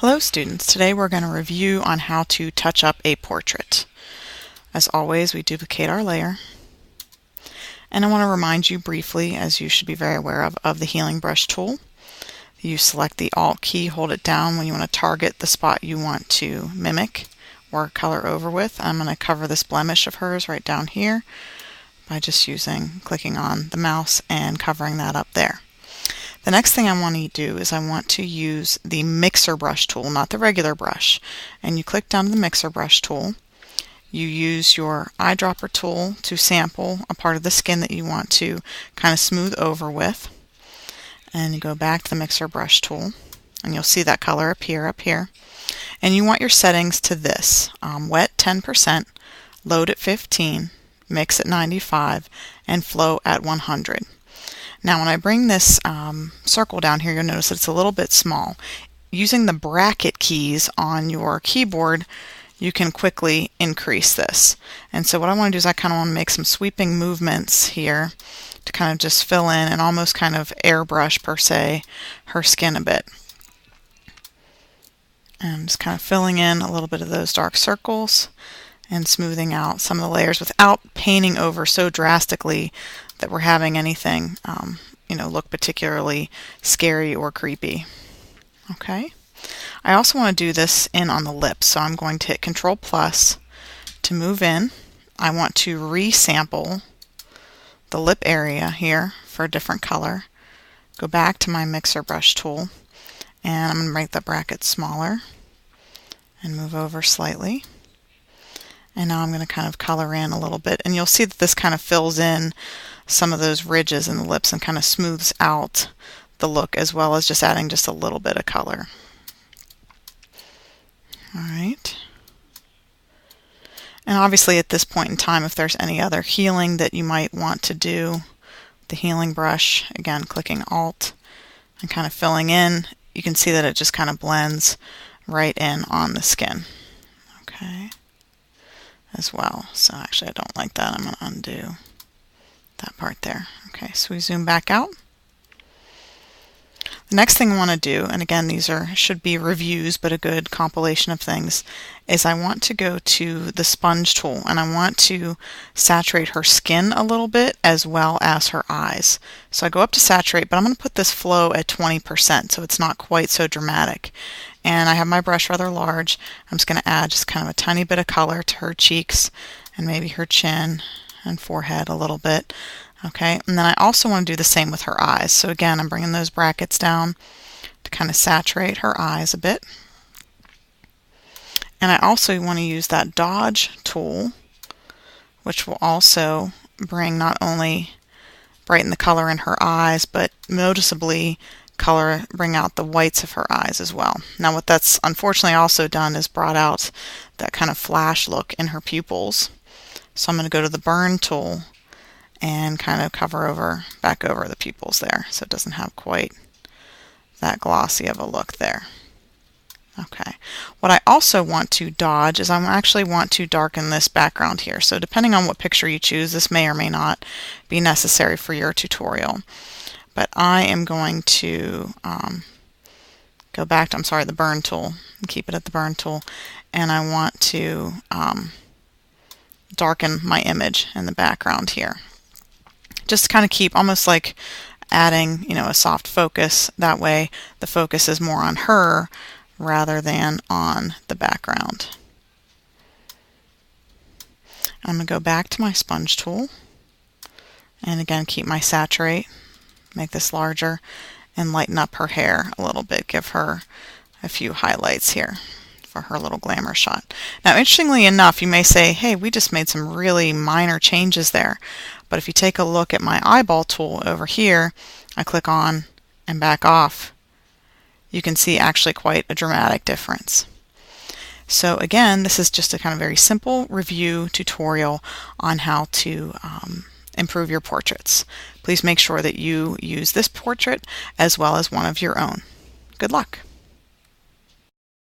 Hello students, today we're going to review on how to touch up a portrait. As always, we duplicate our layer, and I want to remind you briefly, as you should be very aware of the healing brush tool. You select the Alt key, hold it down when you want to target the spot you want to mimic or color over with. I'm going to cover this blemish of hers right down here by just clicking on the mouse and covering that up there. The next thing I want to do is I want to use the mixer brush tool, not the regular brush. And you click down to the mixer brush tool. You use your eyedropper tool to sample a part of the skin that you want to kind of smooth over with. And you go back to the mixer brush tool, and you'll see that color appear up here. And you want your settings to this: wet 10%, load at 15, mix at 95, and flow at 100. Now when I bring this circle down here, you'll notice that it's a little bit small. Using the bracket keys on your keyboard, you can quickly increase this. And so what I want to do is I kind of want to make some sweeping movements here to kind of just fill in and almost kind of airbrush, per se, her skin a bit. And just kind of filling in a little bit of those dark circles and smoothing out some of the layers without painting over so drastically that we're having anything look particularly scary or creepy. Okay. I also want to do this in on the lips, so I'm going to hit Control plus to move in. I want to resample the lip area here for a different color. Go back to my mixer brush tool, and I'm going to make the bracket smaller and move over slightly. And now I'm going to kind of color in a little bit, and you'll see that this kind of fills in some of those ridges in the lips and kind of smooths out the look, as well as just adding just a little bit of color. Alright. And obviously at this point in time, if there's any other healing that you might want to do, the healing brush, again clicking Alt and kind of filling in, you can see that it just kind of blends right in on the skin. Okay. As well. So actually I don't like that. I'm going to undo that part there. Okay, so we zoom back out. The next thing I want to do, and again these should be reviews but a good compilation of things, is I want to go to the sponge tool and I want to saturate her skin a little bit as well as her eyes. So I go up to saturate, but I'm going to put this flow at 20% so it's not quite so dramatic. And I have my brush rather large. I'm just going to add just kind of a tiny bit of color to her cheeks and maybe her chin and forehead a little bit. Okay, and then I also want to do the same with her eyes. So again, I'm bringing those brackets down to kind of saturate her eyes a bit. And I also want to use that dodge tool, which will also bring not only brighten the color in her eyes, but noticeably bring out the whites of her eyes as well. Now what that's unfortunately also done is brought out that kind of flash look in her pupils. So I'm going to go to the burn tool and kind of back over the pupils there so it doesn't have quite that glossy of a look there. Okay. What I also want to dodge is I actually want to darken this background here. So depending on what picture you choose, this may or may not be necessary for your tutorial. But I am going to go back to, the burn tool, and keep it at the burn tool, and I want to darken my image in the background here. Just to kind of keep almost like adding, a soft focus. That way the focus is more on her rather than on the background. I'm going to go back to my sponge tool and again keep my saturate, make this larger, and lighten up her hair a little bit, give her a few highlights here for her little glamour shot. Now interestingly enough, you may say, hey, we just made some really minor changes there. But if you take a look at my eyeball tool over here, I click on and back off, you can see actually quite a dramatic difference. So again, this is just a kind of very simple review tutorial on how to improve your portraits. Please make sure that you use this portrait as well as one of your own. Good luck!